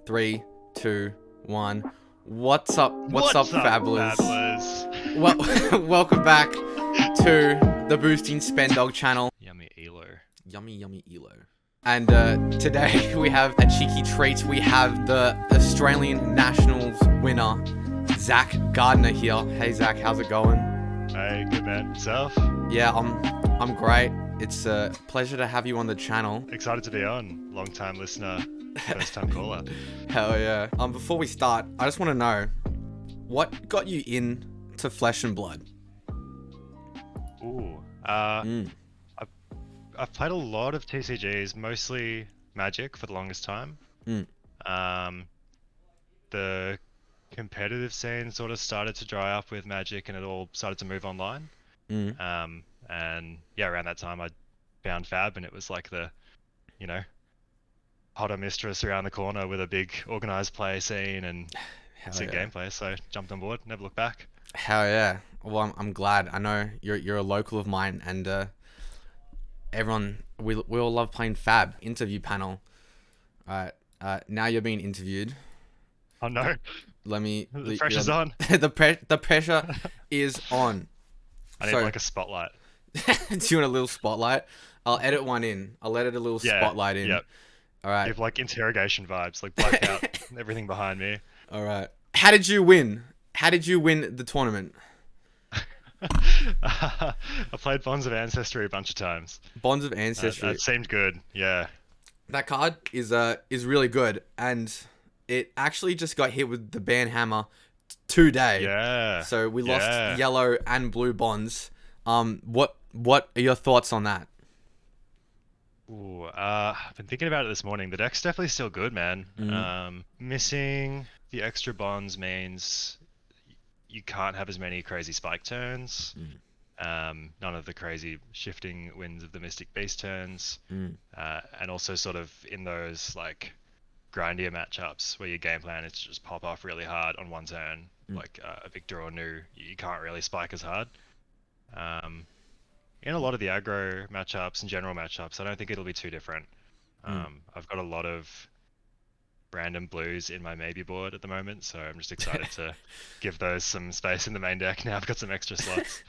Three, two, one. What's up? What's up, Fabblers? Well, welcome back to the Boosting Spend Dog channel. Yummy elo. Yummy, yummy elo. And today we have a cheeky treat. We have the Australian Nationals winner, Zach Gardner here. Hey Zach, how's it going? Hey, good man. Yourself? Yeah, I'm great. It's a pleasure to have you on the channel. Excited to be on. Long time listener, first time caller. Hell yeah. Before we start, I just want to know, what got you into Flesh and Blood? Ooh. I've played a lot of TCGs, mostly Magic for the longest time. The competitive scene sort of started to dry up with Magic and it all started to move online. And yeah, around that time I found Fab and it was like the, you know, hotter mistress around the corner with a big organized play scene and sick gameplay. So jumped on board, never looked back. Hell yeah. Well, I'm glad. I know you're a local of mine, and everyone, we all love playing Fab. Interview panel. All right. Now you're being interviewed. Oh no. Let me. The pressure's on. the pressure is on. I need like a spotlight. Do you want a little spotlight? I'll edit one in. I'll edit a little spotlight in. Yep. All right. Give like interrogation vibes, like blacked out, everything behind me. All right. How did you win? How did you win the tournament? I played Bonds of Ancestry a bunch of times. Bonds of Ancestry. That seemed good. Yeah. That card is really good, and it actually just got hit with the ban hammer today. Yeah. So we lost yellow and blue bonds. What are your thoughts on that? Ooh, I've been thinking about it this morning. The deck's definitely still good, man. Missing the extra bonds means you can't have as many crazy spike turns. None of the crazy shifting winds of the Mystic Beast turns. And also sort of in those like grindier matchups where your game plan is to just pop off really hard on one turn, like a Victor or Nu, you can't really spike as hard. In a lot of the aggro matchups and general matchups, I don't think it'll be too different. I've got a lot of random blues in my maybe board at the moment, so I'm just excited to give those some space in the main deck now. I've got some extra slots.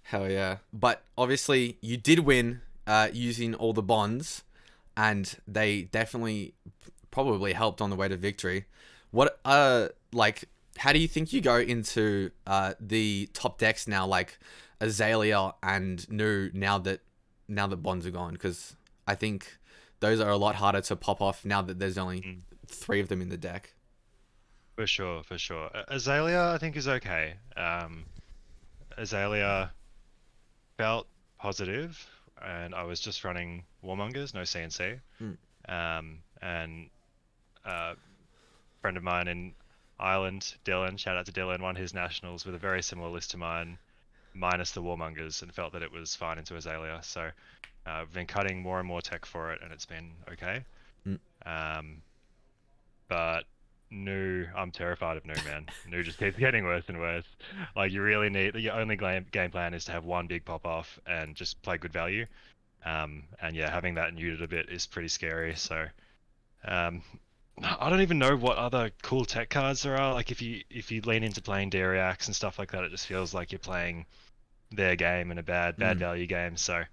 Hell yeah. But obviously you did win using all the bonds, and they definitely probably helped on the way to victory. What how do you think you go into the top decks now, like Azalea and Nu, now that bonds are gone? Because I think those are a lot harder to pop off now that there's only 3 of them in the deck. For sure. Azalea I think is okay. Azalea felt positive, and I was just running Warmongers, no CNC. And a friend of mine in Ireland, Dylan, shout out to Dylan, won his nationals with a very similar list to mine, minus the Warmongers, and felt that it was fine into Azalea. So I've been cutting more and more tech for it, and it's been okay. But Nu, I'm terrified of Nu, man. Nu just keeps getting worse and worse. Like, you really need, your only game plan is to have one big pop off and just play good value. And yeah, having that neutered a bit is pretty scary. So I don't even know what other cool tech cards there are. Like, if you lean into playing Dariax and stuff like that, it just feels like you're playing their game in a bad value game. So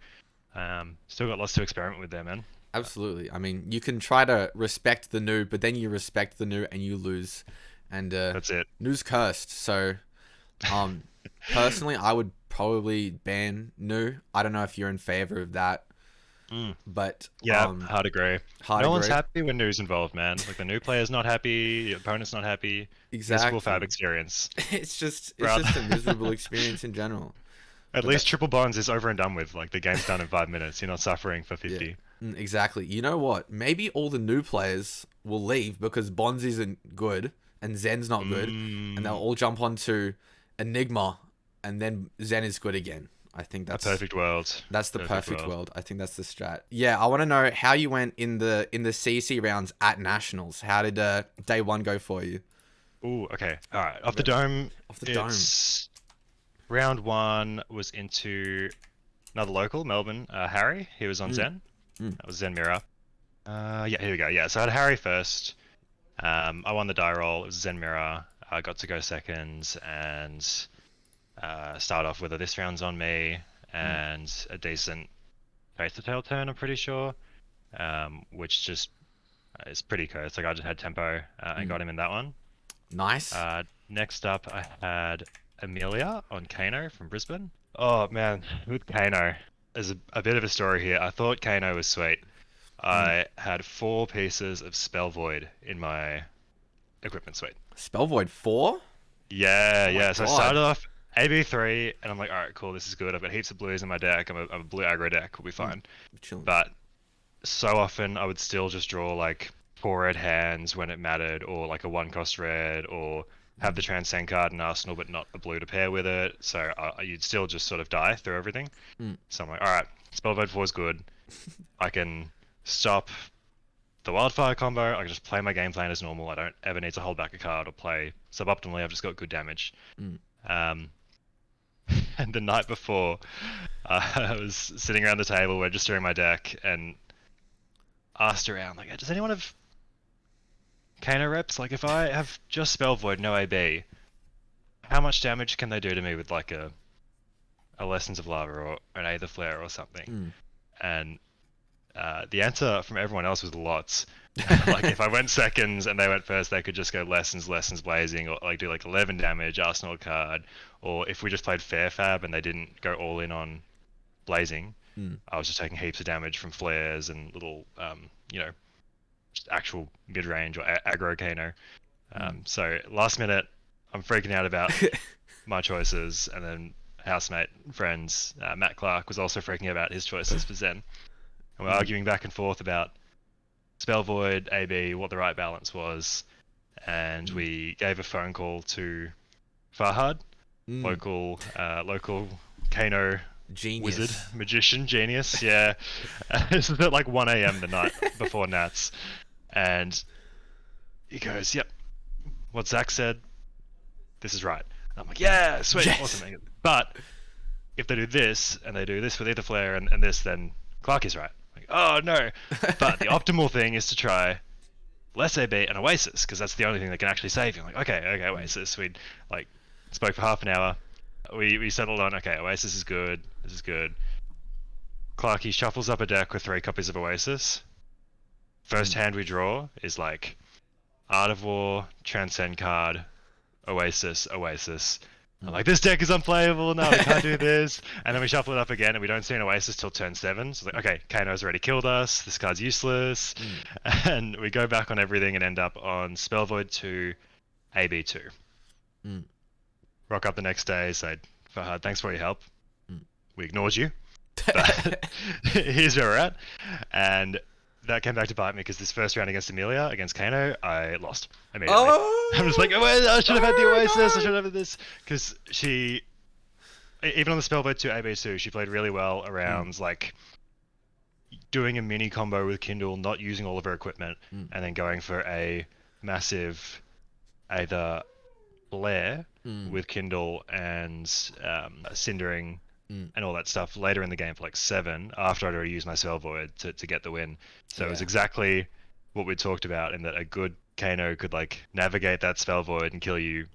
still got lots to experiment with there, man. Absolutely. I mean, you can try to respect the Nu, but then you respect the Nu and you lose, and that's it. Nu's cursed. So personally I would probably ban Nu. I don't know if you're in favor of that. But yeah, hard agree. No one's happy when Nu's involved, man. Like, the new player's not happy, the opponent's not happy. Exactly. Cool Fab experience. It's just a miserable experience in general. At least triple bonds is over and done with. Like, the game's done in 5 minutes. You're not suffering for 50. Yeah, exactly. You know what? Maybe all the new players will leave because bonds isn't good and Zen's not good, and they'll all jump onto Enigma, and then Zen is good again. I think that's a perfect world. That's the perfect world. I think that's the strat. Yeah, I want to know how you went in the CC rounds at Nationals. How did day 1 go for you? Ooh, okay. All right. Off the dome. Round 1 was into another local, Melbourne, Harry. He was on Zen. That was Zen Mirror. Yeah, here we go. Yeah, so I had Harry first. I won the die roll. It was Zen Mirror. I got to go second and start off with a this round's on me and a decent face to tail turn, I'm pretty sure, which just is pretty cursed. Like I just had tempo and got him in that one. Nice. Next up, I had Amelia on Kano from Brisbane. Oh man, with Kano, there's a bit of a story here. I thought Kano was sweet. I had 4 pieces of Spell Void in my equipment suite. Spell Void 4? Yeah, Oh my yeah. So I God. started off AB3, and I'm like, all right, cool, this is good. I've got heaps of blues in my deck. I'm a blue aggro deck. We'll be fine. Chilling. But so often I would still just draw like 4 red hands when it mattered, or like a 1-cost red, or have the Transcend card in Arsenal but not a blue to pair with it. So you'd still just sort of die through everything. So I'm like, all right, Spell Void 4 is good. I can stop the Wildfire combo. I can just play my game plan as normal. I don't ever need to hold back a card or play suboptimally. I've just got good damage. And the night before, I was sitting around the table registering my deck and asked around, like, does anyone have Kano reps? Like, if I have just Spell Void, no AB, how much damage can they do to me with like a Lessons of Lava or an Aether Flare or something? And the answer from everyone else was lots. Like if I went seconds and they went first, they could just go lessons blazing, or like do like 11 damage Arsenal card. Or if we just played fair fab and they didn't go all in on blazing, I was just taking heaps of damage from flares and little just actual mid range or aggro Kano. So last minute, I'm freaking out about my choices, and then housemate friends Matt Clark was also freaking out about his choices for Zen. And we're arguing back and forth about Spell Void, AB, what the right balance was, and we gave a phone call to Farhad, local Kano Genius. wizard, magician, genius. Yeah, this is at like 1 a.m. the night before Nats, and he goes, "Yep, what Zach said, this is right." And I'm like, "Yeah, sweet, awesome." But if they do this and they do this with Aether Flare and this, then Clark is right. Like, oh no! But the optimal thing is to try less AB and Oasis, because that's the only thing that can actually save you. I'm like, okay, Oasis. We like spoke for half an hour. We settled on, okay, Oasis is good. This is good. Clarky shuffles up a deck with 3 copies of Oasis. First hand we draw is like Art of War, Transcend card, Oasis. I'm like, this deck is unplayable, no, we can't do this. And then we shuffle it up again and we don't see an Oasis till turn 7. So like, okay, Kano's already killed us, this card's useless. And we go back on everything and end up on Spell Void 2, AB2. Rock up the next day, say, Farhad, thanks for your help. We ignored you. But here's where we're at. And that came back to bite me, because this first round against Amelia, against Kano, I lost immediately. I'm just like, oh, I should have had the Oasis, I should have had this. Because she, even on the Spellboat 2 AB2, she played really well around like doing a mini combo with Kindle, not using all of her equipment, and then going for a massive either Flare with Kindle and Cindering and all that stuff later in the game for like 7, after I'd already used my Spell Void to get the win. So it was exactly what we talked about, in that a good Kano could like navigate that Spell Void and kill you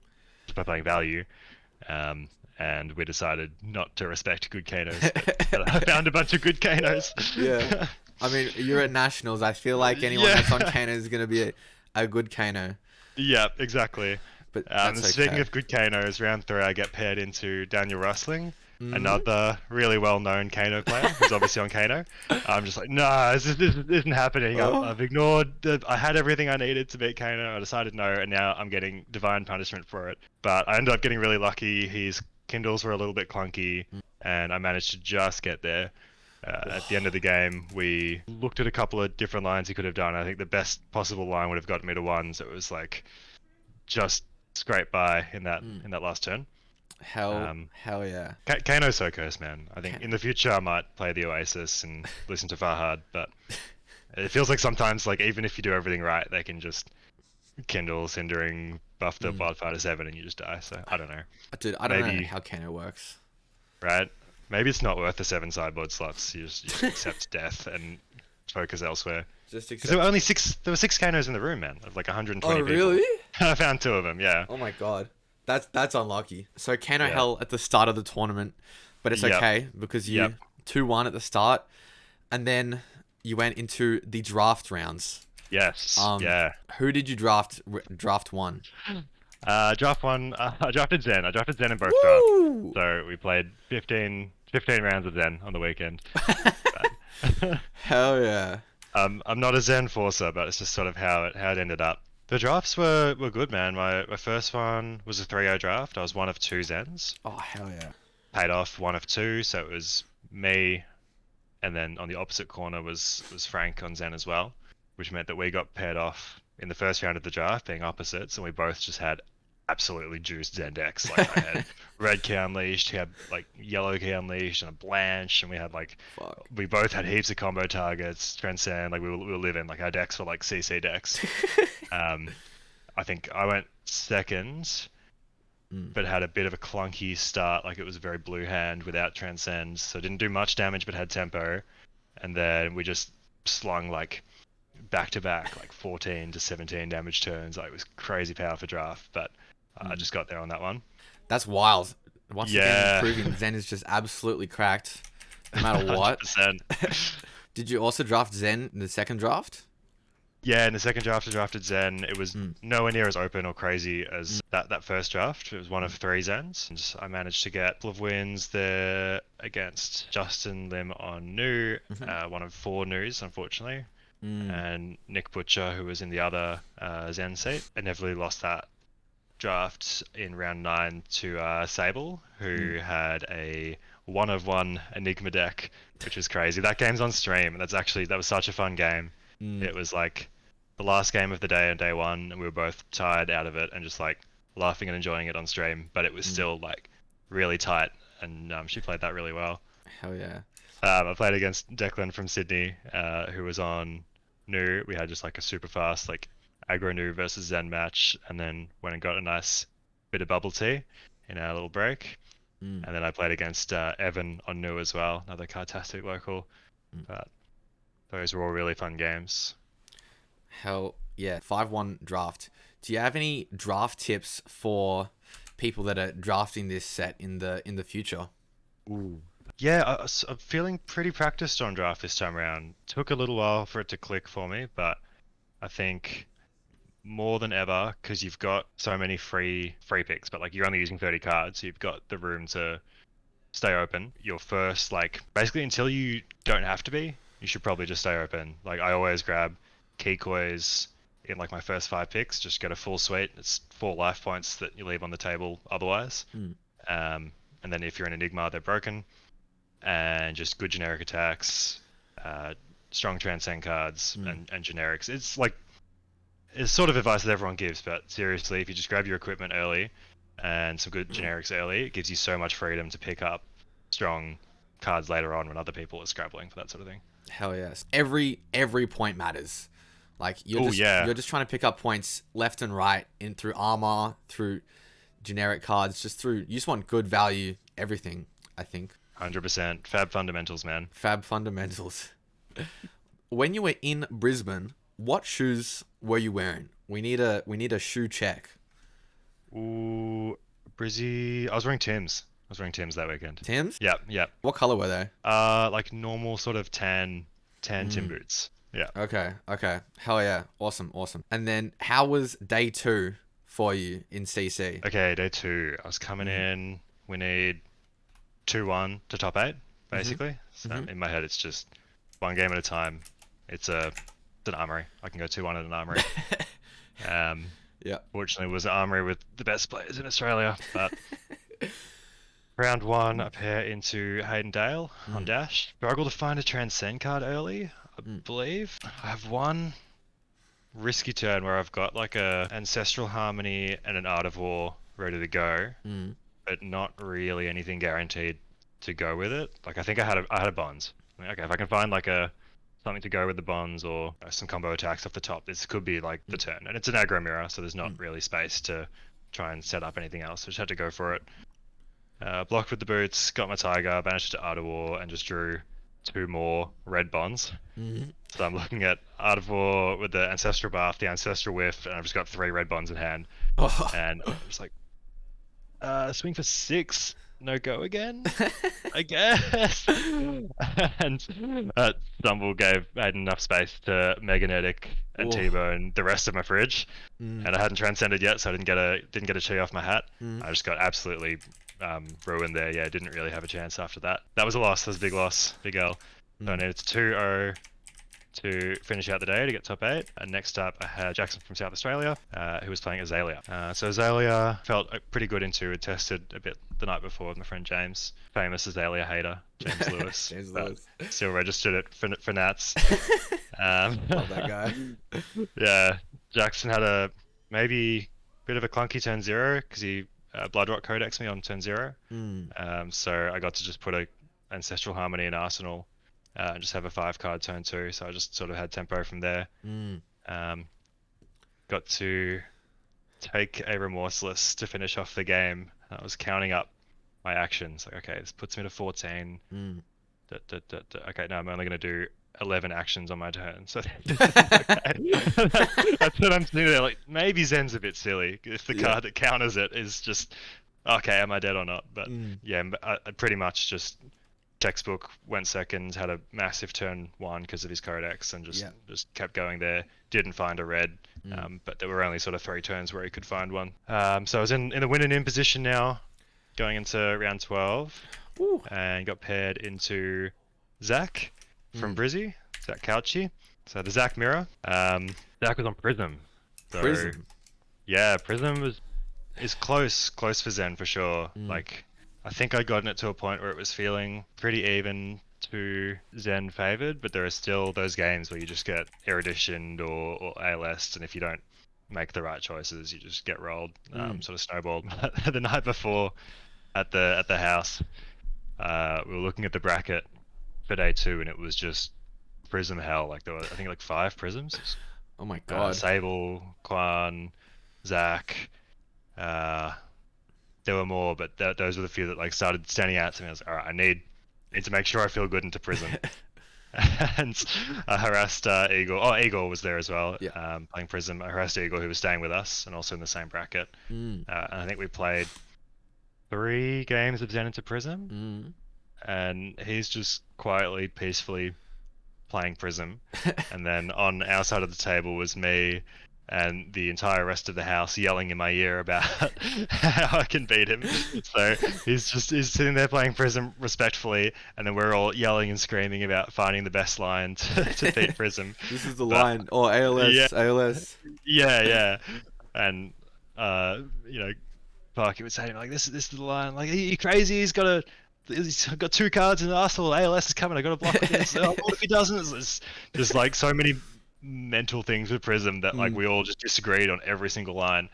just by playing value. And we decided not to respect good Kanos. But I found a bunch of good Kanos. Yeah. I mean, you're at Nationals. I feel like anyone that's on Kano is going to be a good Kano. Yeah, exactly. But speaking of good Kanos, round 3 I get paired into Daniel Rustling, another really well-known Kano player who's obviously on Kano. I'm just like, nah, this isn't happening. I've ignored I had everything I needed to beat Kano. I decided no, and now I'm getting divine punishment for it. But I ended up getting really lucky. His Kindles were a little bit clunky, and I managed to just get there. At the end of the game, we looked at a couple of different lines he could have done. I think the best possible line would have gotten me to 1, so it was like just scrape by in that last turn. Hell yeah. Kano's so cursed, man. I think in the future I might play the Oasis and listen to Farhad, but it feels like sometimes, like, even if you do everything right, they can just Kindle, Cindering, buff the Wildfire to 7 and you just die. So I don't know. Dude, I don't know how Kano works. Right? Maybe it's not worth the 7 sideboard slots. You just accept death and focus elsewhere. Just Because there accept. were only six. There were six Kanos in the room, man, of like 120 Oh, people. really? I found two of them. Yeah. Oh my god. That's unlucky. So Kano Yeah. Hell at the start of the tournament, but it's Yep. okay because Yep. you 2-1 at the start, and then you went into the draft rounds. Yes. Um, Yeah. who did you draft? Draft one. Draft one. I drafted Zen. I drafted Zen in both drafts. Woo! So we played 15 rounds of Zen on the weekend. But Hell yeah. I'm not a Zen forcer, but it's just sort of how it ended up. The drafts were good, man. My first one was a 3-0 draft. I was one of two Zens. Oh hell yeah. Paid off one of two, so it was me, and then on the opposite corner was Frank on Zen as well, which meant that we got paired off in the first round of the draft, being opposites, and we both just had absolutely juiced Zen decks. Like I had red key unleashed, he had like yellow key unleashed, and a Blanche, and we had like Fuck. we both had heaps of combo targets, transcend. Like we were living like our decks were like CC decks. I think I went second, but had a bit of a clunky start. Like it was a very blue hand without transcend, so didn't do much damage but had tempo. And then we just slung like back to back, like 14 to 17 damage turns. Like it was crazy power for draft, but I just got there on that one. That's wild. Once Yeah. again, proving Zen is just absolutely cracked, no matter what. 100%. Did you also draft Zen in the second draft? Yeah, in the second draft, I drafted Zen. It was nowhere near as open or crazy as that first draft. It was one of three Zens. And I managed to get a couple of wins there against Justin Lim on New, one of four News, unfortunately, and Nick Butcher, who was in the other Zen seat. I inevitably lost that draft in round 9 to Sable, who had a 1-of-1 Enigma deck, which was crazy. That game's on stream, and that was such a fun game. It was like the last game of the day on day one, and we were both tired out of it and just like laughing and enjoying it on stream. But it was still like really tight, and she played that really well. Hell yeah. I played against Declan from Sydney, who was on New. We had just like a super fast like aggro New versus Zen match, and then went and got a nice bit of bubble tea in our little break. And then I played against Evan on New as well, another Cartastic local. But those were all really fun games. Hell yeah. 5-1 draft. Do you have any draft tips for people that are drafting this set in the future? Ooh. Yeah, I'm feeling pretty practiced on draft this time around. Took a little while for it to click for me, but I think more than ever, because you've got so many free picks, but like you're only using 30 cards, so you've got the room to stay open. Your first, like, basically until you don't have to be, you should probably just stay open. Like I always grab Kikois in like my first 5 picks, just get a full suite. It's 4 life points that you leave on the table otherwise. And then if you're an Enigma, they're broken. And just good generic attacks, strong transcend cards, and generics. It's sort of advice that everyone gives, but seriously, if you just grab your equipment early and some good generics early, it gives you so much freedom to pick up strong cards later on when other people are scrabbling for that sort of thing. Hell yes. Every point matters. Like you're just trying to pick up points left and right through armor, through generic cards, you just want good value, everything, I think. 100%. Fab fundamentals, man. Fab fundamentals. When you were in Brisbane, what shoes were you wearing? We need a shoe check. Ooh, Brizzy. I was wearing Tims. That weekend. Tims? Yep. What color were they? Like normal sort of tan Tim boots. Yeah. Okay. Hell yeah. Awesome. And then how was day 2 for you in CC? Okay, day 2. I was coming in. We need 2-1 to top 8, basically. So in my head, it's just one game at a time. It's an armory. I can go 2-1 at an armory. Yeah. Fortunately, it was an armory with the best players in Australia. But round 1, I pair into Hayden Dale on Dash. Struggle to find a Transcend card early, I believe. I have one risky turn where I've got like a Ancestral Harmony and an Art of War ready to go. But not really anything guaranteed to go with it. Like I think I had a bonds. Okay, if I can find like something to go with the bonds or some combo attacks off the top, this could be like the turn. And it's an aggro mirror, so there's not really space to try and set up anything else. I just had to go for it. Blocked with the boots, got my Tiger, banished to Art of War, and just drew 2 more red bonds. Mm-hmm. So I'm looking at Art of War with the Ancestral Buff, the Ancestral Whiff, and I've just got 3 red bonds in hand. Oh. And I'm just like, swing for 6, no go again, I guess. And Stumble had enough space to Meganetic and Oh. T-Bone the rest of my fridge, and I hadn't transcended yet, so I didn't get a chi off my hat. I just got absolutely ruined there. Yeah, didn't really have a chance after that. That was a loss. That was a big loss, big L. So I needed 2-0 to finish out the day to get top 8. And next up, I had Jackson from South Australia, who was playing Azalea. So Azalea felt pretty good into. It tested a bit the night before with my friend James, famous Azalea hater, James Lewis. James Lewis. Still registered it for Nats. Love that guy. Yeah, Jackson had a maybe bit of a clunky turn 0 because he Bloodrot Codex me on turn 0. So I got to just put a Ancestral Harmony in Arsenal. And just have a 5-card turn 2, so I just sort of had tempo from there. Got to take a Remorseless to finish off the game. I was counting up my actions. Like, okay, this puts me to 14. Okay, no, I'm only going to do 11 actions on my turn. So that's what I'm sitting there like, maybe Zen's a bit silly if the card that counters it is just, okay, am I dead or not? But yeah, I pretty much just textbook went second, had a massive turn 1 because of his Codex, and just kept going there. Didn't find a red, but there were only sort of 3 turns where he could find one. So I was in the win-in position now, going into round 12. Ooh. And got paired into Zach from Brizzy, Zach Couchy. So the Zach mirror. Zach was on Prism. So, Prism. Yeah, Prism is close for Zen for sure. Like, I think I'd gotten it to a point where it was feeling pretty even to Zen favored, but there are still those games where you just get eruditioned or ALS, and if you don't make the right choices, you just get rolled, sort of snowballed. The night before at the house, we were looking at the bracket for day 2, and it was just Prism hell. Like, there were, I think, like 5 Prisms. Oh my god. Sable, Quan, Zach, there were more, but those were the few that like started standing out to me. I was like, all right, I need to make sure I feel good into Prism. And I harassed Eagle. Oh, Eagle was there as well, playing Prism. I harassed Eagle, who was staying with us and also in the same bracket. And I think we played 3 games of Zen into Prism, and he's just quietly, peacefully playing Prism. And then on our side of the table was me and the entire rest of the house yelling in my ear about how I can beat him. So he's sitting there playing Prism respectfully, and then we're all yelling and screaming about finding the best line to beat Prism. This is the line, or ALS, ALS. Yeah. And Parky would say to me, like, this is the line. Like, are you crazy? He's got 2 cards in the arsenal. ALS is coming. I got to block against. Oh, what if he doesn't? It's just like so many mental things with Prism that like we all just disagreed on every single line.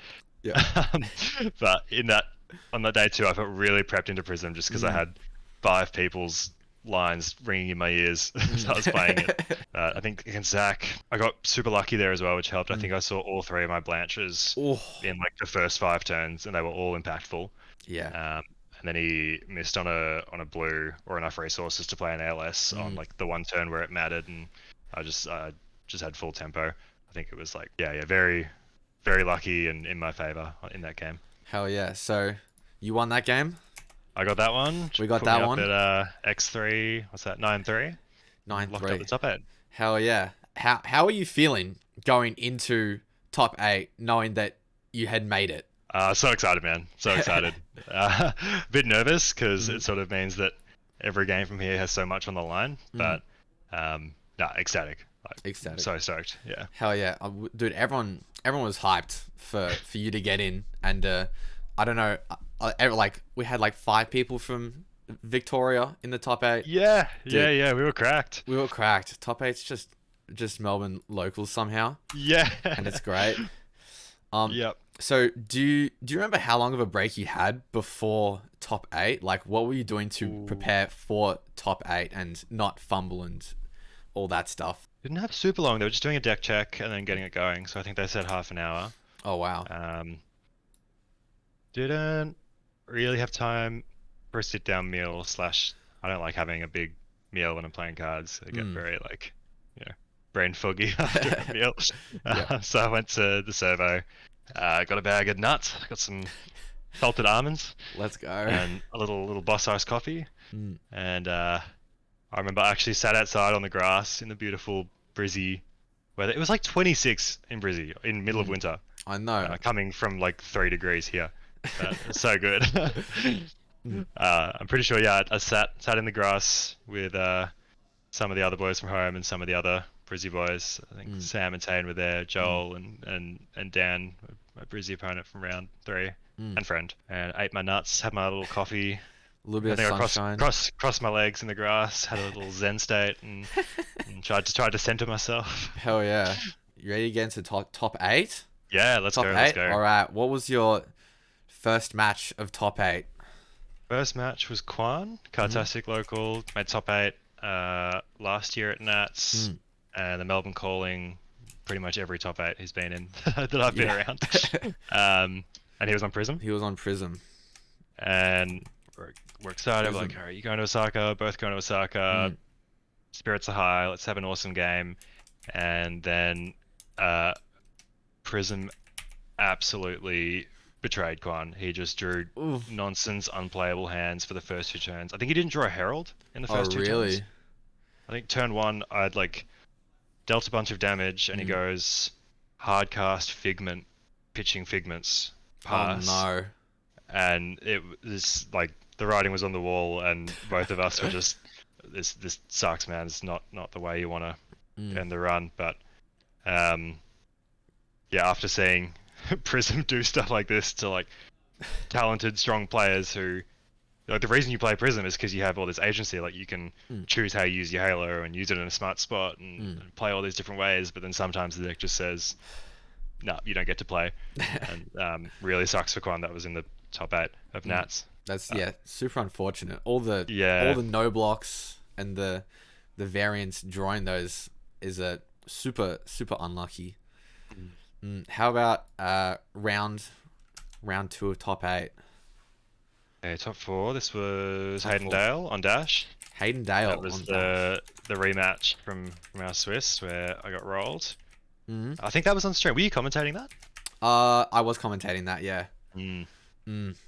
But on that day 2, I felt really prepped into Prism just because I had 5 people's lines ringing in my ears as I was playing it. I think against Zach, I got super lucky there as well, which helped. I think I saw all 3 of my blanches in like the first 5 turns, and they were all impactful. And then he missed on a blue or enough resources to play an ALS on like the one turn where it mattered, and I just had full tempo. I think it was like very, very lucky and in my favor in that game. Hell yeah! So you won that game. I got that one. We got Put that me one. Up at X3. What's that? 9-3. 9-3. Locked up the top 8. Hell yeah! How are you feeling going into top 8, knowing that you had made it? So excited, man. So excited. A bit nervous because it sort of means that every game from here has so much on the line. But ecstatic. Ecstatic. So stoked. Yeah. Hell yeah, dude! Everyone was hyped for you to get in, and I don't know, like we had like 5 people from Victoria in the top 8. Yeah, Dude, yeah. We were cracked. Top 8's just Melbourne locals somehow. Yeah. And it's great. Yep. So do you remember how long of a break you had before top 8? Like, what were you doing to prepare for top 8 and not fumble and all that stuff? Didn't have super long. They were just doing a deck check and then getting it going. So I think they said half an hour. Oh wow. Didn't really have time for a sit down meal / I don't like having a big meal when I'm playing cards. I get very like, brain foggy after a meal. So I went to the servo. Got a bag of nuts. Got some salted almonds. Let's go. And a little boss iced coffee. And I remember I actually sat outside on the grass in the beautiful Brizzy weather. It was like 26 in Brizzy in middle of winter. I know. Coming from like 3 degrees here. It's so good. I'm pretty sure, I sat in the grass with some of the other boys from home and some of the other Brizzy boys. I think Sam and Tane were there, Joel and Dan, my Brizzy opponent from round 3, and friend. And ate my nuts, had my little coffee. A little bit of sunshine. Crossed my legs in the grass, had a little zen state, and tried to center myself. Hell yeah! You ready to get into top 8? Yeah, let's go. Let's go. All right. What was your first match of top 8? First match was Quan, Cardtastic local, made top 8 last year at Nats, and the Melbourne Calling, pretty much every top 8 he's been in that I've been around. And he was on Prism. He was on Prism. And we're excited. We're like, all right, you going to Osaka? Both going to Osaka. Spirits are high. Let's have an awesome game. And then Prism absolutely betrayed Quan. He just drew nonsense, unplayable hands for the first 2 turns. I think he didn't draw a Herald in the first 2 turns. I think turn 1, I'd like dealt a bunch of damage, and he goes hardcast Figment, pitching Figments, pass. Oh no! And it was like the writing was on the wall, and both of us were just, this sucks, man. It's not the way you want to end the run. But after seeing Prism do stuff like this to like talented, strong players who, like, the reason you play Prism is because you have all this agency. Like, you can choose how you use your Halo and use it in a smart spot and play all these different ways. But then sometimes the deck just says, no, you don't get to play. And really sucks for Quan that was in the top 8 of Nats. That's super unfortunate. All the no blocks and the variants drawing those is a super unlucky. How about round 2 of top 8? Okay, top 4. This was Hayden Dale on Dash. Hayden Dale. That was the rematch from our Swiss where I got rolled. I think that was on stream. Were you commentating that? I was commentating that. Yeah.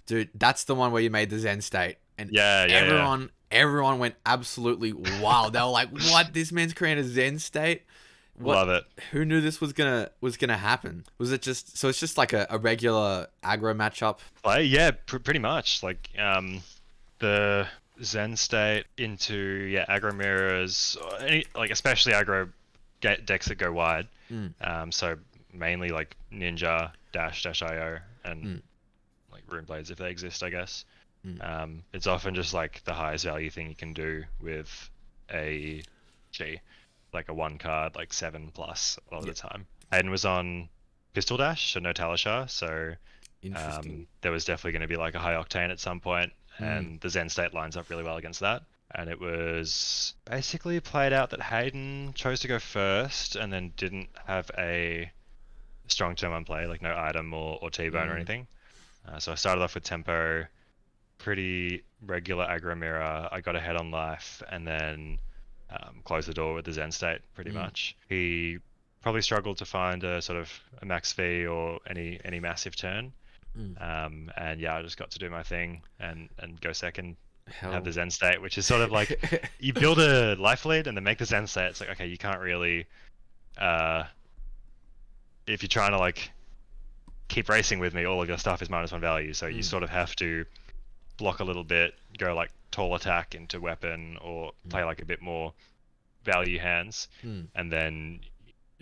Dude, that's the one where you made the Zen state, and everyone went absolutely wild. They were like, "What? This man's creating a Zen state? What? Love it." Who knew this was gonna happen? Was it just so? It's just like a regular aggro matchup. Yeah, pretty much. Like the Zen state into aggro mirrors, like especially aggro decks that go wide. So mainly like Ninja, Dash.io, and like Rune Blades if they exist, I guess. It's often just like the highest value thing you can do with a G, like a 1 card, like 7+ a lot of the time. Hayden was on Pistol Dash, so no Talishar, so there was definitely going to be like a high octane at some point, and the Zen state lines up really well against that. And it was basically played out that Hayden chose to go first and then didn't have a strong turn 1 play, like no item or T-bone or anything. So I started off with tempo, pretty regular aggro mirror. I got ahead on life and then closed the door with the Zen state pretty much. He probably struggled to find a sort of a max V or any massive turn. And I just got to do my thing and go second. Have the Zen state, which is sort of like you build a life lead and then make the Zen state. It's like, okay, you can't really if you're trying to like keep racing with me, all of your stuff is -1 value, so you sort of have to block a little bit, go like tall attack into weapon, or play like a bit more value hands, and then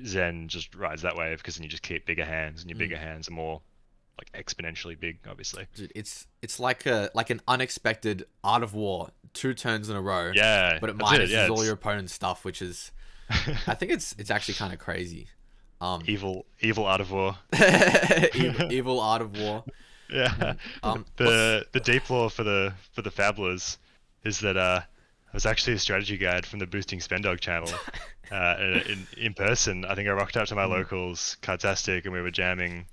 Zen just rides that wave because then you just keep bigger hands, and your bigger hands are more like exponentially big, obviously. Dude, it's like an unexpected Art of War 2 turns in a row. Yeah, but it minuses all your opponent's stuff, which is, I think it's actually kind of crazy. Evil Art of War. evil Art of War. Yeah. The deep lore for the Fabblers is that it was actually a strategy guide from the Boosting Spendog channel. In person, I think I rocked up to my locals, Cardtastic, and we were jamming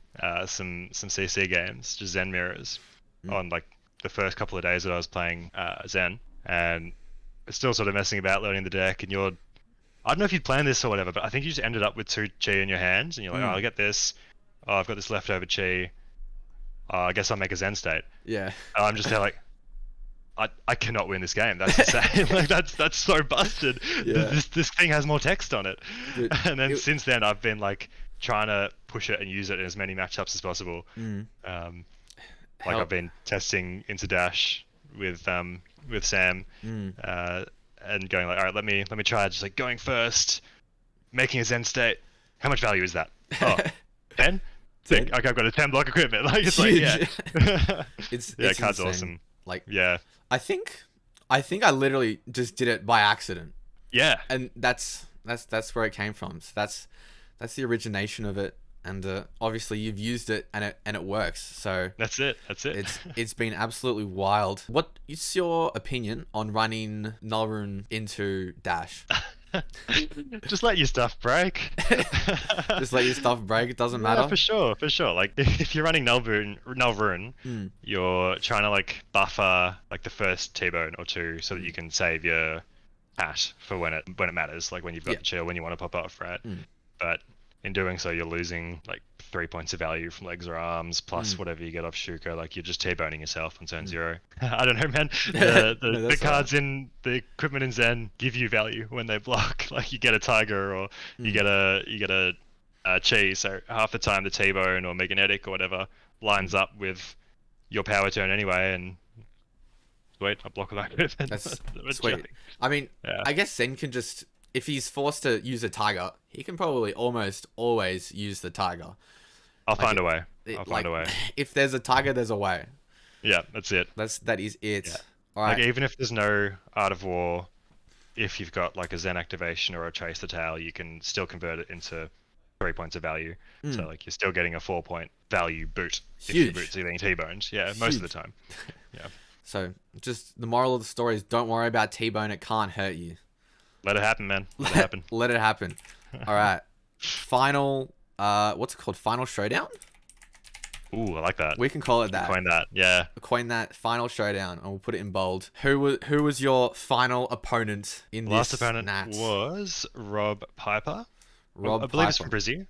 some CC games, just Zen mirrors, on like the first couple of days that I was playing Zen, and still sort of messing about learning the deck, and you're, I don't know if you'd planned this or whatever, but I think you just ended up with 2 chi in your hands, and you're like, oh, I'll get this. Oh, I've got this leftover chi. Oh, I guess I'll make a Zen state. Yeah. And I'm just there like, I cannot win this game. That's insane. Like that's so busted. Yeah. This thing has more text on it. Dude, And then since then, I've been like trying to push it and use it in as many matchups as possible. Like I've been testing into Dash with Sam, and going like, all right, let me try just like going first, making a Zen state. How much value is that? Oh, 10? Okay, I've got a 10 block equipment. Like it's like, yeah. it's card's insane. Awesome. Like, yeah. I think I literally just did it by accident. Yeah. And that's where it came from. So that's the origination of it. And obviously you've used it and it works. So that's it. It's been absolutely wild. What is your opinion on running Nullrune into Dash? Just let your stuff break. Just let your stuff break. It doesn't matter. Yeah, for sure. Like if you're running Nullrune, you're trying to like buffer like the first T-bone or two so that you can save your hat for when it matters, like when you've got the chill, when you want to pop off, right? But in doing so, you're losing like 3 points of value from legs or arms, plus whatever you get off Shuka. Like you're just T-boning yourself on turn 0. I don't know, man. The cards in the equipment in Zen give you value when they block. Like you get a Tiger or you get a Chi. So half the time the T-bone or Magnetic or whatever lines up with your power turn anyway, and wait, I block that. That's sweet. I mean, I guess Zen can just, if he's forced to use a Tiger, he can probably almost always use the Tiger. I'll find a way. I'll find a way. If there's a Tiger, there's a way. Yeah, that's it. That is it. Yeah. All right. Like even if there's no Art of War, if you've got like a Zen activation or a Chase the Tail, you can still convert it into 3 points of value. So like you're still getting a 4-point value boot if your boot's getting T-boned. Yeah, most of the time. Yeah. So just the moral of the story is don't worry about T-bone. It can't hurt you. Let it happen, man. Let it happen. Let it happen. All right. Final, what's it called? Final showdown? Ooh, I like that. We can call it that. Coin that, yeah. Coin that. Final showdown, and we'll put it in bold. Who was your final opponent in this? Last opponent was Rob Piper. I believe he's from Brazil.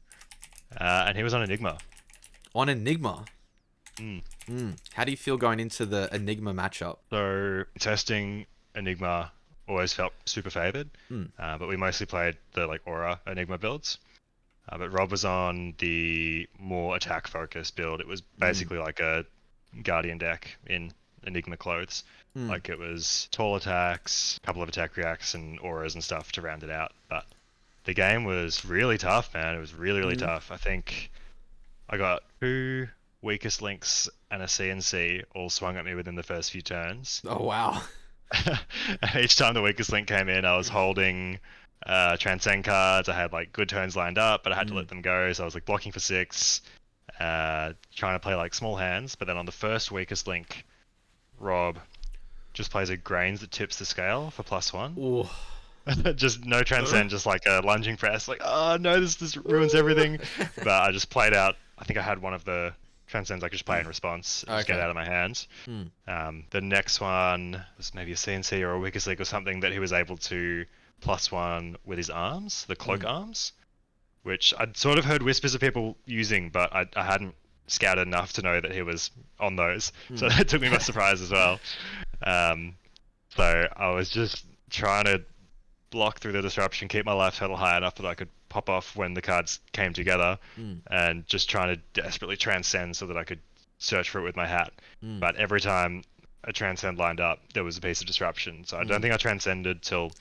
And he was on Enigma. On Enigma? How do you feel going into the Enigma matchup? So, testing Enigma always felt super favored, but we mostly played the like Aura Enigma builds. But Rob was on the more attack focused build. It was basically like a Guardian deck in Enigma clothes. Like it was tall attacks, a couple of attack reacts, and auras and stuff to round it out. But the game was really tough, man. It was really tough. I think I got 2 weakest links and a CNC all swung at me within the first few turns. Oh wow. Each time the weakest link came in, I was holding Transcend cards. I had like good turns lined up, but I had to let them go. So I was like blocking for 6, trying to play like small hands. But then on the first weakest link, Rob just plays a Grains that tips the scale for +1. Ooh. Just no Transcend, just like a lunging press. Like, oh no, this ruins everything. But I just played out. I think I had one of the Transcends I could just play in response and just get out of my hands. The next one was maybe a CNC or a weakest link or something that he was able to +1 with his arms, the cloak arms, which I'd sort of heard whispers of people using, but I hadn't scouted enough to know that he was on those. So that took me by surprise as well. So I was just trying to block through the disruption, keep my life total high enough that I could pop off when the cards came together, and just trying to desperately transcend so that I could search for it with my hat. But every time a transcend lined up, there was a piece of disruption. So I don't think I transcended till,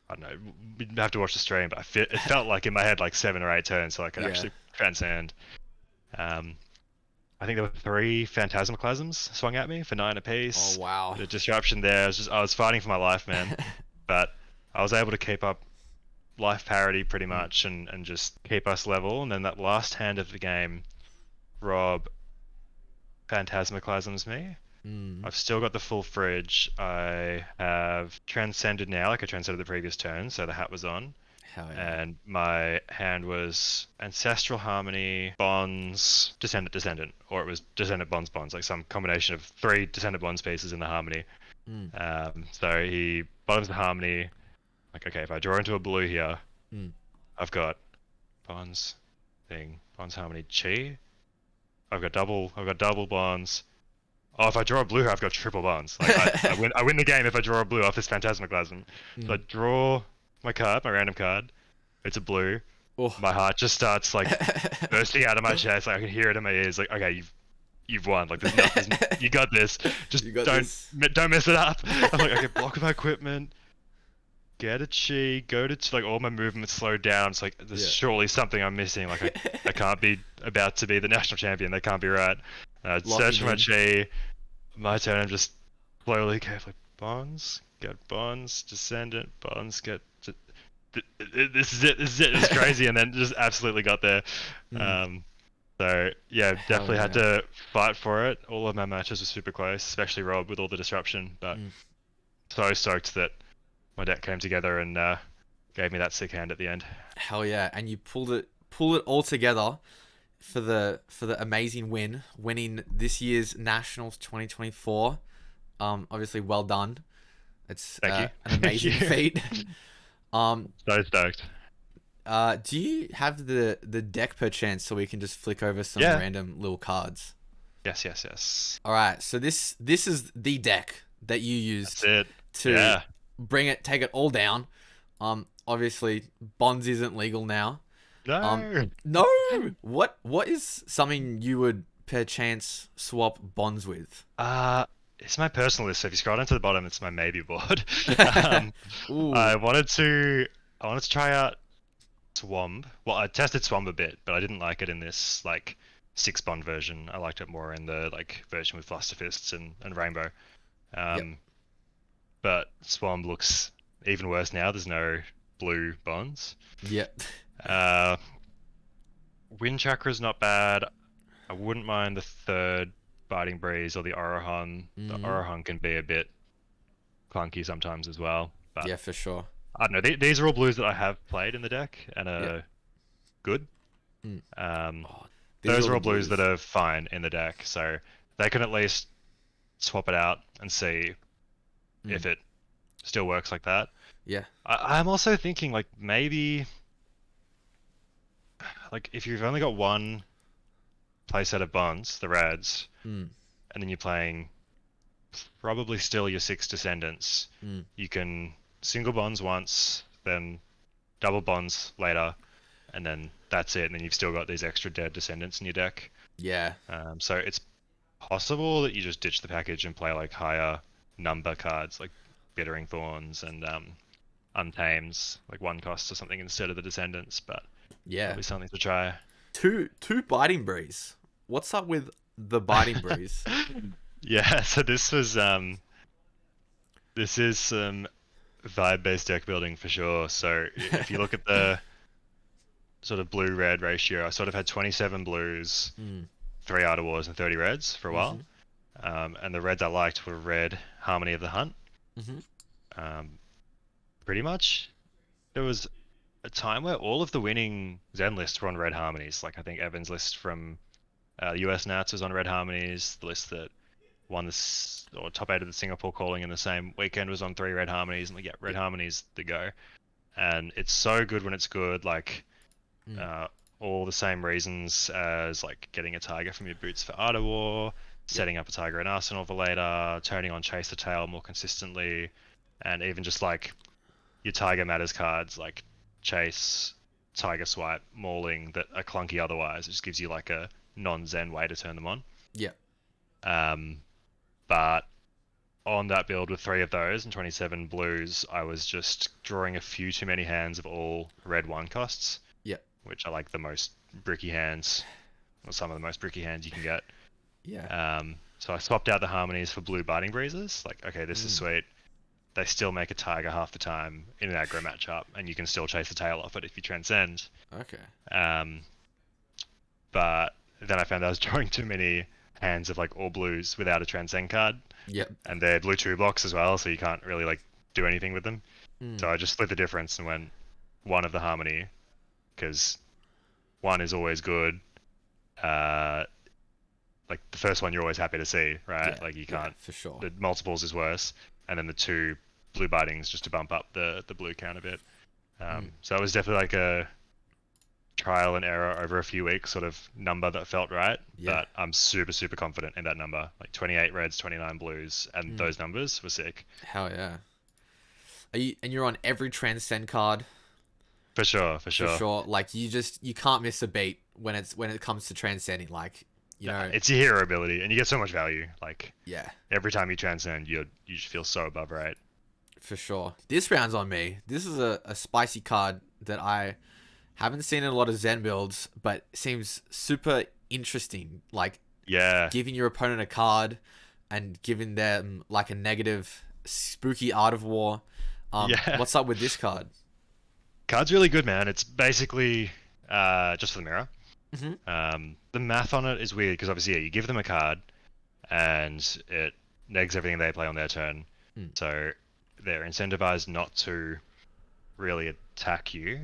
I don't know, we'd have to watch the stream, but it felt like in my head like 7 or 8 turns so I could actually transcend. I think there were 3 Phantasmaclasms swung at me for 9 apiece. Oh wow. The disruption there, I was fighting for my life, man. But I was able to keep up life parity pretty much and just keep us level. And then that last hand of the game, Rob Phantasmaclasms me. I've still got the full fridge. I have transcended now, like I transcended the previous turn, so the hat was on. Hell yeah. And my hand was Ancestral Harmony, Bonds, Descendant, or it was Descendant, Bonds, like some combination of 3 Descendant Bonds pieces in the Harmony. So he bottom's the harmony. Like, okay, if I draw into a blue here, Mm. I've got bonds thing, bonds harmony chi. I've got double bonds. Oh, if I draw a blue, I've got triple bonds. Like I win the game if I draw a blue off this phantasmaglasm. So I Mm. draw my card, my random card. It's a blue. Oh. My heart just starts like bursting out of my chest. Like I can hear it in my ears. Like, okay, you've won. Like there's nothing. You got this. Just You got don't this. don't mess it up. I'm like, okay, block my equipment. Get a chi. Go to like all my movements slowed down. It's like there's Yeah. surely something I'm missing. Like I can't be about to be the national champion. That can't be right. Search for my chi. My turn. I'm just slowly, carefully. Bonds. Get bonds. Descendant. Bonds. Get. This is it. This is it. It's crazy, and then just absolutely got there. Mm. So yeah, Hell definitely had yeah. to fight for it. All of my matches were super close, especially Rob with all the disruption. But Mm. so stoked that my deck came together and gave me that sick hand at the end. Hell yeah! And you pulled it all together for the amazing winning this year's Nationals 2024. Obviously, well done. It's Thank you. an amazing Thank you. feat. So stoked. Do you have the deck per chance so we can just flick over some Yeah. random little cards? Yes, yes, yes. All right, so this is the deck that you used That's it. to Yeah. take it all down. Obviously, bonds isn't legal now. No. No. What is something you would per chance swap bonds with? It's my personal list. So if you scroll down to the bottom, it's my maybe board. Ooh. I wanted to try out Swamp. Well, I tested Swamp a bit, but I didn't like it in this like 6 bond version. I liked it more in the like version with Fluster Fists and Rainbow. Yep. But Swamp looks even worse now. There's no blue bonds. Yep. Wind Chakra's not bad. I wouldn't mind the third Biting Breeze or the Orohan. The Mhm. Orohan can be a bit clunky sometimes as well. But Yeah, for sure. I don't know. These are all blues that I have played in the deck and are Yep. good. Mm. Um, Oh, these those are are the all blues that are fine in the deck, so they can at least swap it out and see if it still works like that. Yeah. I'm also thinking like maybe like if you've only got one playset of bonds, the reds, Mm. and then you're playing probably still your 6 descendants, Mm. you can single bonds once, then double bonds later, and then that's it. And then you've still got these extra dead descendants in your deck. Yeah. So it's possible that you just ditch the package and play like higher number cards like Bittering Thorns and Untames, like 1 cost or something instead of the descendants. But Yeah. that'll be something to try. Two biting breeze. What's up with the biting breeze? Yeah, so this is some vibe-based deck building for sure. So if you look at the sort of blue-red ratio, I sort of had 27 blues, Mm. 3 Art of Wars, and 30 reds for a while. And the reds I liked were red, Harmony of the Hunt. Pretty much. There was a time where all of the winning Zen lists were on red harmonies. Like I think Evan's list from US Nats was on red harmonies. The list that won this or top 8 of the Singapore calling in the same weekend was on 3 red harmonies. And like, yeah, red harmonies the go. And it's so good when it's good. Like all the same reasons as like getting a tiger from your boots for Art of War, setting up a tiger in Arsenal for later, turning on Chase the Tail more consistently, and even just like your Tiger Matters cards like Chase, Tiger Swipe, Mauling that are clunky otherwise. It just gives you like a non-Zen way to turn them on. Yeah. But on that build with 3 of those and 27 blues, I was just drawing a few too many hands of all red 1 costs. Yeah. Which are like the most bricky hands, or some of the most bricky hands you can get. Yeah. So I swapped out the harmonies for blue Biting Breezes. Like, okay, this is sweet. They still make a tiger half the time in an aggro matchup, and you can still chase the tail off it if you transcend. Okay. But then I found I was drawing too many hands of like all blues without a transcend card. Yep. And they're blue 2 blocks as well, so you can't really like do anything with them. So I just split the difference and went 1 of the harmony, because 1 is always good. Like the first one you're always happy to see, right? Yeah, like you can't. for sure. The multiples is worse, and then the 2 blue bitings just to bump up the blue count a bit. So it was definitely like a trial and error over a few weeks sort of number that felt right. Yeah. But I'm super confident in that number. Like 28 reds, 29 blues, and those numbers were sick. Hell yeah. And you're on every transcend card For sure. for sure. Like you can't miss a beat when it comes to transcending. Like you know, It's your hero ability, and you get so much value. Like yeah, every time you transcend, you just feel so above right. for sure. This round's on me. This is a spicy card that I haven't seen in a lot of Zen builds, but seems super interesting. Like Yeah. giving your opponent a card and giving them like a negative spooky Art of War. Yeah. What's up with this card? Card's really good, man. It's basically just for the mirror. Mm-hmm. The math on it is weird because obviously, you give them a card, and it negs everything they play on their turn. So they're incentivized not to really attack you.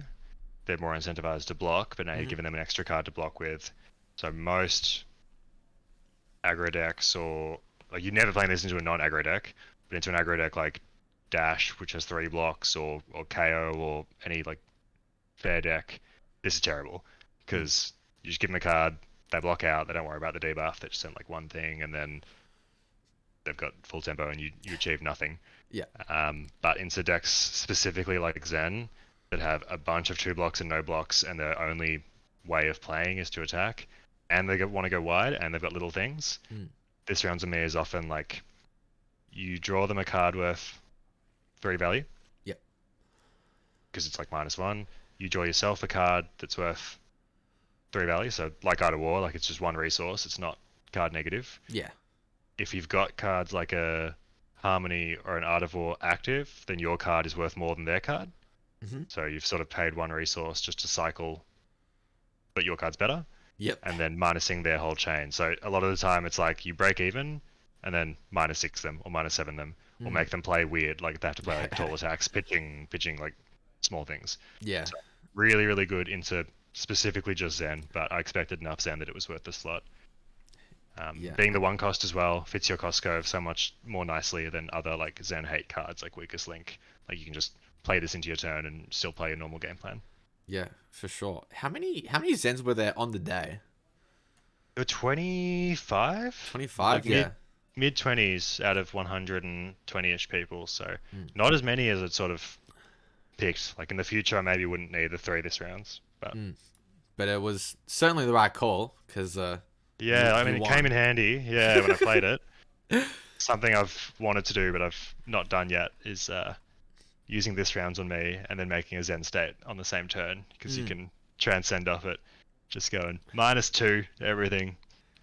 They're more incentivized to block, but now you're giving them an extra card to block with. So most aggro decks, or like you're never playing this into a non-aggro deck, but into an aggro deck like Dash, which has 3 blocks, or KO, or any like fair deck, this is terrible because you just give them a card, they block out, they don't worry about the debuff, they just send like one thing, and then they've got full tempo, and you achieve nothing. Yeah. But into decks specifically like Zen that have a bunch of 2 blocks and no blocks, and their only way of playing is to attack, and they want to go wide, and they've got little things. This round to me is often like you draw them a card worth 3 value. Yep. Because it's like -1. You draw yourself a card that's worth 3 value. So like Art of War, like it's just 1 resource. It's not card negative. Yeah. If you've got cards like a Harmony or an Art of War active, then your card is worth more than their card. So you've sort of paid 1 resource just to cycle, but your card's better. Yep. And then minusing their whole chain. So a lot of the time it's like you break even and then -6 them or -7 them, or make them play weird, like they have to play like tall attacks, pitching like small things. Yeah. So really good into specifically just Zen, but I expected enough Zen that it was worth the slot. Being the 1 cost as well fits your cost curve so much more nicely than other like Zen hate cards like Weakest Link. Like you can just play this into your turn and still play your normal game plan. Yeah, for sure. How many Zens were there on the day? There were 25? 25, yeah. Mid-20s out of 120-ish people, so not as many as it sort of picked. Like in the future, I maybe wouldn't need the 3 this rounds, but it was certainly the right call because yeah, I mean it came in handy. Yeah, when I played it. Something I've wanted to do but I've not done yet is using this rounds on me and then making a Zen state on the same turn, because you can transcend off it, just going -2 to everything.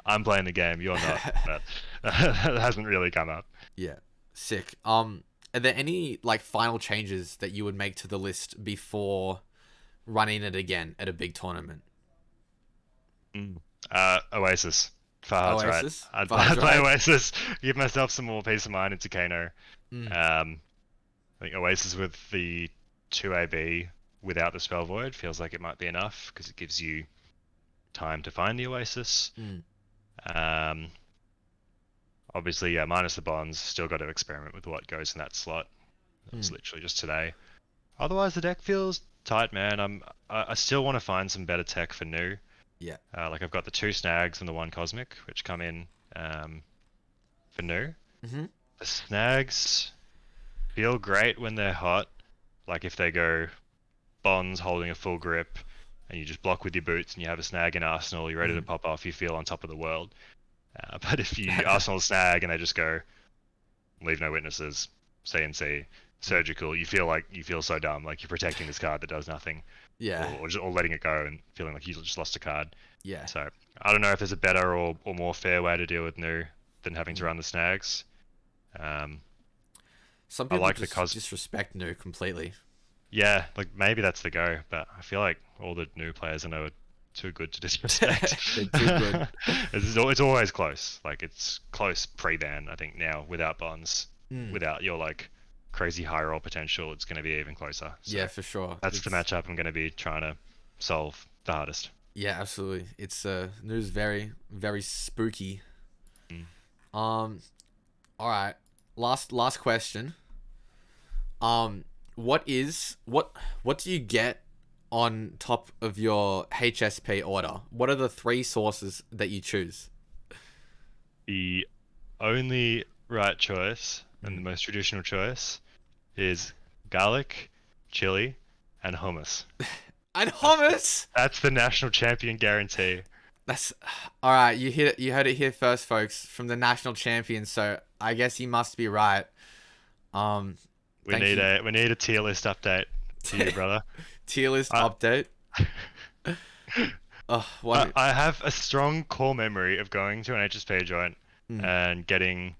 I'm playing the game, you're not. But that hasn't really come up. Yeah, sick. Are there any like final changes that you would make to the list before running it again at a big tournament? Oasis. Farhad's Oasis? right. I'd Farhad's play right. Oasis. Give myself some more peace of mind into Kano. I think Oasis with the 2AB without the Spell Void feels like it might be enough, because it gives you time to find the Oasis. Obviously, yeah, minus the bonds, still got to experiment with what goes in that slot. That was literally just today. Otherwise, the deck feels tight, man. I still want to find some better tech for new. Yeah. Like I've got the 2 snags and the 1 cosmic, which come in for new. The snags feel great when they're hot. Like if they go bonds holding a full grip, and you just block with your boots, and you have a snag in Arsenal, you're ready to pop off, you feel on top of the world. But if you Arsenal snag and they just go leave no witnesses, CNC, surgical, you feel so dumb, like you're protecting this card that does nothing. Yeah. Or letting it go and feeling like you just lost a card. Yeah. So I don't know if there's a better or more fair way to deal with new than having to run the snags. Some people like just disrespect new completely. Yeah, like maybe that's the go, but I feel like all the new players I know are too good to disrespect. They're too good. It's always close. Like it's close pre-ban. I think now without bonds, without your like crazy high roll potential, it's going to be even closer. So yeah, for sure. That's the matchup I'm going to be trying to solve the hardest. Yeah, absolutely. It's news very, very spooky. All right. Last question. What do you get on top of your HSP order? What are the 3 sauces that you choose? The only right choice and the most traditional choice is garlic, chili, and hummus. And hummus. That's the national champion guarantee. That's all right. You heard it here first, folks, from the national champion. So I guess he must be right. We need a tier list update to you, brother. Tier list update. I have a strong core memory of going to an HSP joint and getting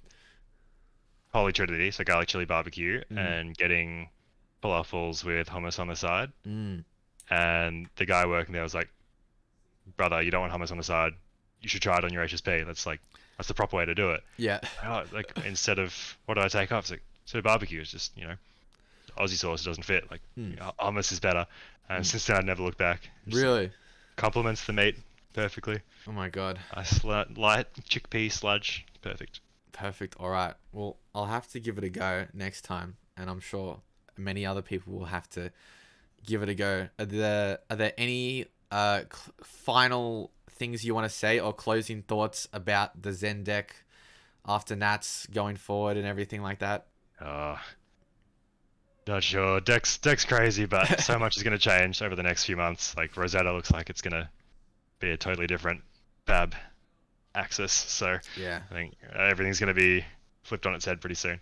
Holy Trinity, so garlic chili barbecue, and getting falafels with hummus on the side. And the guy working there was like, "Brother, you don't want hummus on the side. You should try it on your HSP. That's the proper way to do it." Yeah. Like instead of what do I take off? It's like, so barbecue is just Aussie sauce doesn't fit. Like hummus is better. And since then I've never looked back. Really? Complements the meat perfectly. Oh my god. Light chickpea sludge. Perfect. Perfect. All right. Well, I'll have to give it a go next time, and I'm sure many other people will have to give it a go. Are there any final things you want to say or closing thoughts about the Zen deck after Nats going forward and everything like that? Not sure. Deck's crazy, but so much is going to change over the next few months. Like Rosetta looks like it's going to be a totally different fab axis. So yeah, I think everything's going to be flipped on its head pretty soon.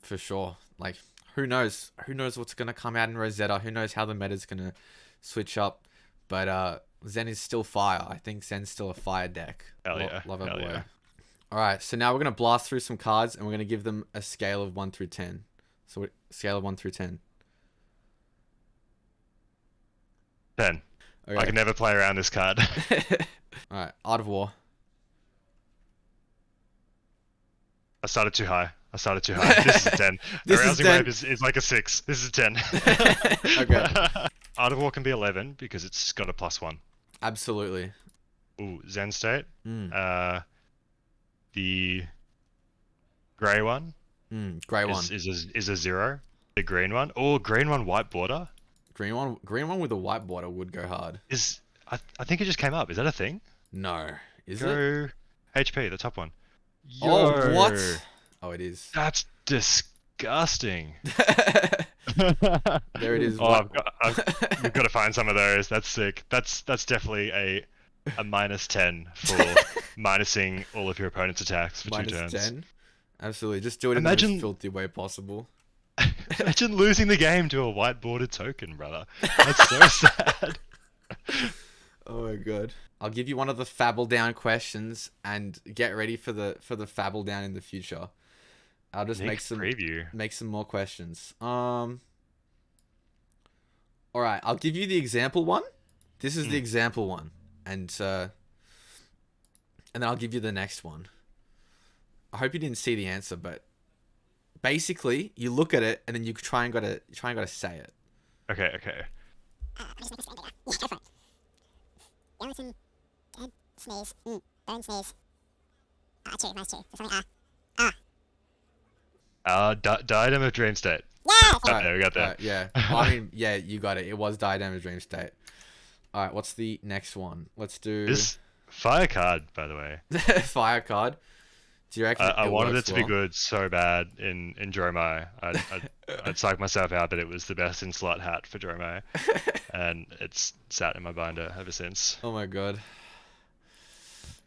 For sure. Like who knows what's going to come out in Rosetta? Who knows how the meta's going to switch up? But Zen is still fire. I think Zen's still a fire deck. Hell yeah. Love it, boy. Yeah. All right, so now we're going to blast through some cards and we're going to give them a scale of 1 through 10. So scale of 1 through 10. 10. Okay. I can never play around this card. All right, Art of War. I started too high. This is a 10. This is Arousing 10. Wave is like a 6. This is a 10. Okay. Art of War can be 11 because it's got a +1. Absolutely. Ooh, Zen State. The grey one. Grey one is a 0. The green one. Oh, green one, white border. Green one with a white border would go hard. I think it just came up. Is that a thing? No. Is it? Go HP, the top one. Yo, oh, what? Oh, it is. That's disgusting. There it is. Oh, we've got to find some of those. That's sick. That's definitely a -10 for minusing all of your opponent's attacks for -2 turns. -10? Absolutely. Just do it in the most filthy way possible. Imagine losing the game to a white bordered token, brother. That's so sad. Oh my god. I'll give you one of the FabbleDown questions and get ready for the FabbleDown in the future. I'll just make some more questions. All right, I'll give you the example one. This is the example one, and then I'll give you the next one. I hope you didn't see the answer, but basically, you look at it and then you try and gotta say it. Okay. Jonathan, dead, sneeze, don't sneeze. Chew, nice chew. Diadem of Dream State. Yeah! We got that. Yeah. I mean, yeah, you got it. It was Diadem of Dream State. All right, what's the next one? Let's do this fire card, by the way. Fire card. Do you reckon I wanted it to be good so bad in Dromai. I'd psych myself out that it was the best in slot hat for Dromai, and it's sat in my binder ever since. Oh my god.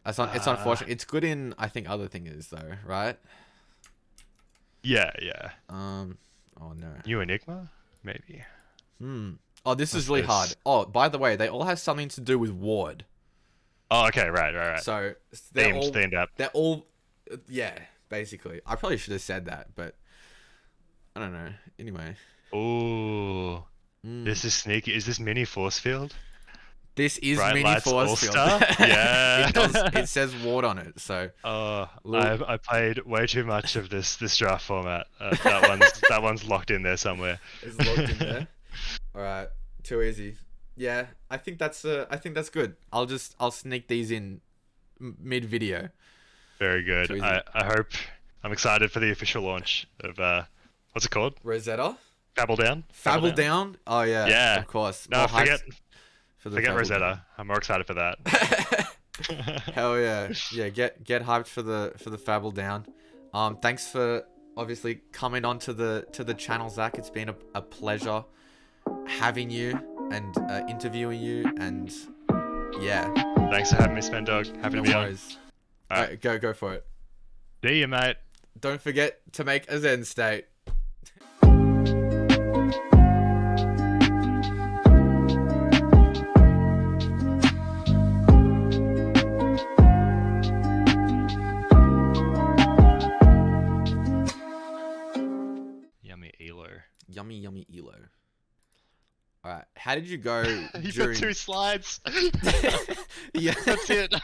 It's unfortunate. It's good in, I think, other things though, right? Yeah. Oh no. New Enigma, maybe. Oh, this is really hard. Oh, by the way, they all have something to do with Ward. Oh, okay, right. So they're themed up. They're all, yeah, basically. I probably should have said that, but I don't know. Anyway. Ooh, this is sneaky. Is this mini force field? This is Bright mini Lights force field. Yeah. It says Ward on it. So. I played way too much of this draft format. That one's locked in there somewhere. It's locked in there. All right, too easy. Yeah, I think that's good. I'll sneak these in mid video. Very good. I hope I'm excited for the official launch of What's it called? Rosetta? Fabbledown? Fabbledown? Oh yeah. Yeah. Of course. No, More hype forget Fabbledown. Rosetta. I'm more excited for that. Hell yeah. Yeah, get hyped for the Fabbledown. Thanks for obviously coming on to the channel, Zach. It's been a pleasure having you and interviewing you, and yeah. Thanks for having me, Spendog. Happy to be on. Alright, go for it. See you, mate. Don't forget to make a Zen state. Yummy elo. Yummy elo. Alright, how did you go You during... put 2 slides. Yeah. That's it.